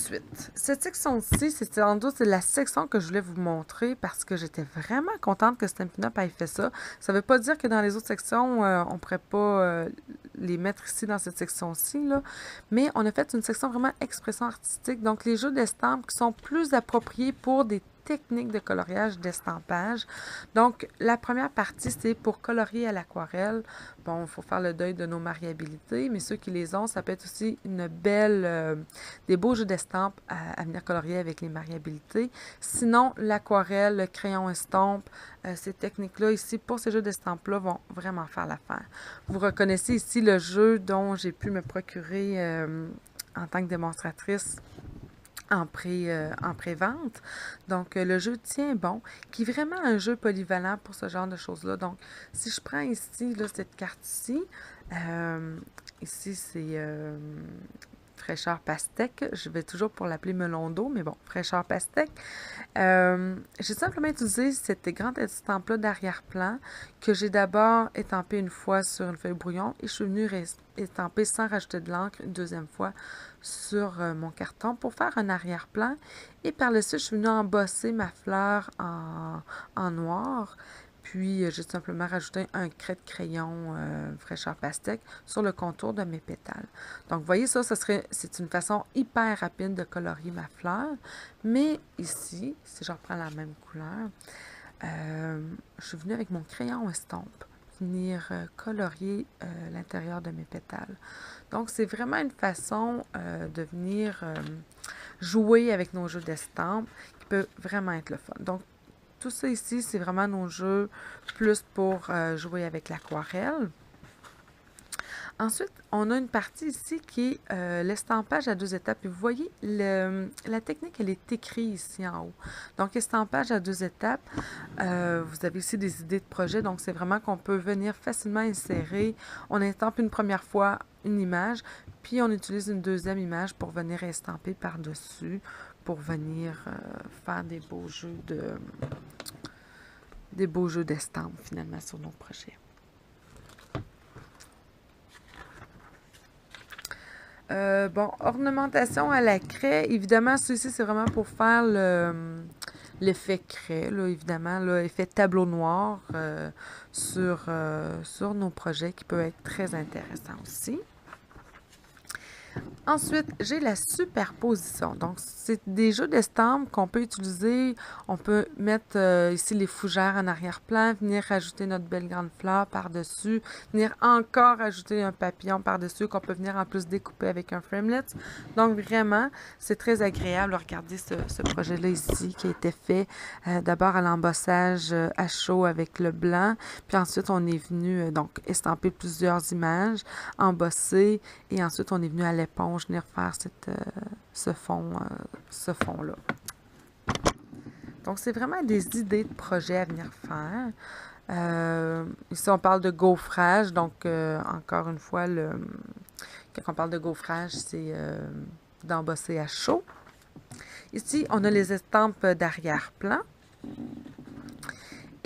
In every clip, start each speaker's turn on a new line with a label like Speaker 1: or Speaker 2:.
Speaker 1: Ensuite, cette section-ci, c'est sans doute la section que je voulais vous montrer parce que j'étais vraiment contente que Stampin' Up! Ait fait ça. Ça ne veut pas dire que dans les autres sections, on ne pourrait pas les mettre ici dans cette section-ci, là. Mais on a fait une section vraiment expression artistique. Donc, les jeux d'estampes qui sont plus appropriés pour des techniques de coloriage, d'estampage. Donc, la première partie, c'est pour colorier à l'aquarelle. Bon, il faut faire le deuil de nos mariabilités, mais ceux qui les ont, ça peut être aussi une belle, des beaux jeux d'estampes à venir colorier avec les mariabilités. Sinon, l'aquarelle, le crayon estompe, ces techniques-là ici, pour ces jeux d'estampes-là, vont vraiment faire l'affaire. Vous reconnaissez ici le jeu dont j'ai pu me procurer en tant que démonstratrice en pré-vente. Donc, le jeu Tiens bon, qui est vraiment un jeu polyvalent pour ce genre de choses-là. Donc, si je prends ici, là, cette carte-ci, ici, c'est fraîcheur pastèque. Je vais toujours pour l'appeler melon d'eau, mais bon, fraîcheur pastèque. J'ai simplement utilisé cette grande estampe-là d'arrière-plan que j'ai d'abord étampé une fois sur une feuille brouillon et je suis venue étamper sans rajouter de l'encre une deuxième fois sur mon carton pour faire un arrière-plan. Et par le dessus, je suis venue embosser ma fleur en noir. Puis, j'ai simplement rajouté un craie de crayon fraîcheur pastèque sur le contour de mes pétales. Donc, vous voyez, c'est une façon hyper rapide de colorier ma fleur. Mais ici, si je reprends la même couleur, je suis venue avec mon crayon estompe venir colorier l'intérieur de mes pétales. Donc, c'est vraiment une façon de venir jouer avec nos jeux d'estampes qui peut vraiment être le fun. Donc, tout ça ici, c'est vraiment nos jeux plus pour jouer avec l'aquarelle. Ensuite, on a une partie ici qui est l'estampage à 2 étapes. Et vous voyez, la technique, elle est écrite ici en haut. Donc, estampage à 2 étapes. Vous avez ici des idées de projet. Donc, c'est vraiment qu'on peut venir facilement insérer. On estampe une première fois une image, puis on utilise une deuxième image pour venir estamper par-dessus, pour venir faire des beaux jeux d'estampes, finalement, sur nos projets. Bon, ornementation à la craie. Évidemment, ceci, c'est vraiment pour faire l'effet craie, là, évidemment, là, effet tableau noir sur nos projets qui peut être très intéressant aussi. Ensuite, j'ai la superposition. Donc, c'est des jeux d'estampes qu'on peut utiliser. On peut mettre ici les fougères en arrière-plan, venir rajouter notre belle grande fleur par-dessus, venir encore ajouter un papillon par-dessus qu'on peut venir en plus découper avec un framelit. Donc, vraiment, c'est très agréable. Regardez ce projet-là ici qui a été fait d'abord à l'embossage à chaud avec le blanc. Puis ensuite, on est venu donc estamper plusieurs images, embosser et ensuite, on est venu à l'éponge venir faire ce fond-là. Donc, c'est vraiment des idées de projets à venir faire. Ici, on parle de gaufrage. Donc, encore une fois, quand on parle de gaufrage, c'est d'embosser à chaud. Ici, on a les estampes d'arrière-plan.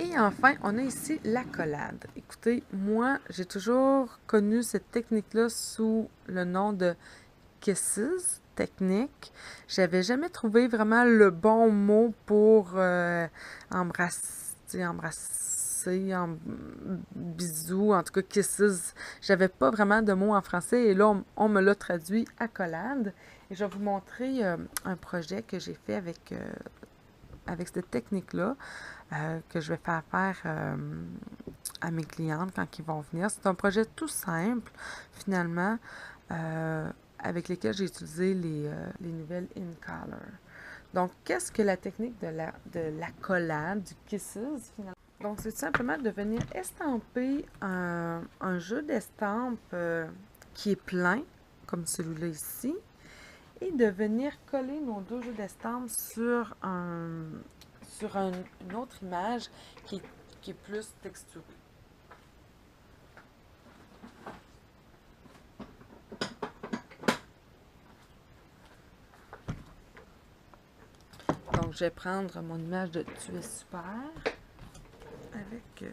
Speaker 1: Et enfin, on a ici l'accolade. Écoutez, moi, j'ai toujours connu cette technique-là sous le nom de Kisses technique. J'avais jamais trouvé vraiment le bon mot pour embrasser, bisous, en tout cas kisses. J'avais pas vraiment de mot en français et là, on me l'a traduit accolade. Et je vais vous montrer un projet que j'ai fait avec cette technique-là, que je vais faire à mes clientes quand ils vont venir. C'est un projet tout simple, finalement, avec lesquels j'ai utilisé les nouvelles InColor. Donc, qu'est-ce que la technique de l'accolade, du kisses, finalement? Donc, c'est tout simplement de venir estamper un jeu d'estampes qui est plein, comme celui-là ici, et de venir coller nos deux jeux d'estampes sur une autre image qui est plus texturée. Donc, je vais prendre mon image de Tu es super avec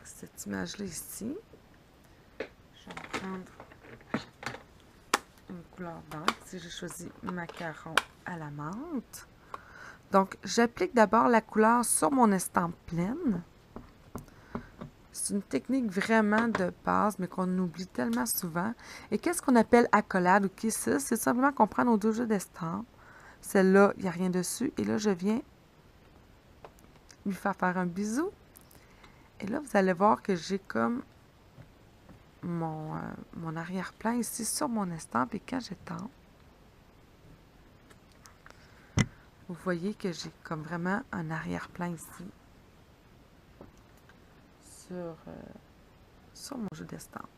Speaker 1: cette image-là ici. Je vais prendre une couleur d'encre. Ici, j'ai choisi Macaron à la menthe. Donc, j'applique d'abord la couleur sur mon estampe pleine. C'est une technique vraiment de base, mais qu'on oublie tellement souvent. Et qu'est-ce qu'on appelle accolade ou kisses? C'est simplement qu'on prend nos deux jeux d'estampes. Celle-là, il n'y a rien dessus. Et là, je viens lui faire un bisou. Et là, vous allez voir que j'ai comme mon arrière-plan ici sur mon estampe. Et quand j'étampe, vous voyez que j'ai comme vraiment un arrière-plan ici sur mon jeu d'estampe.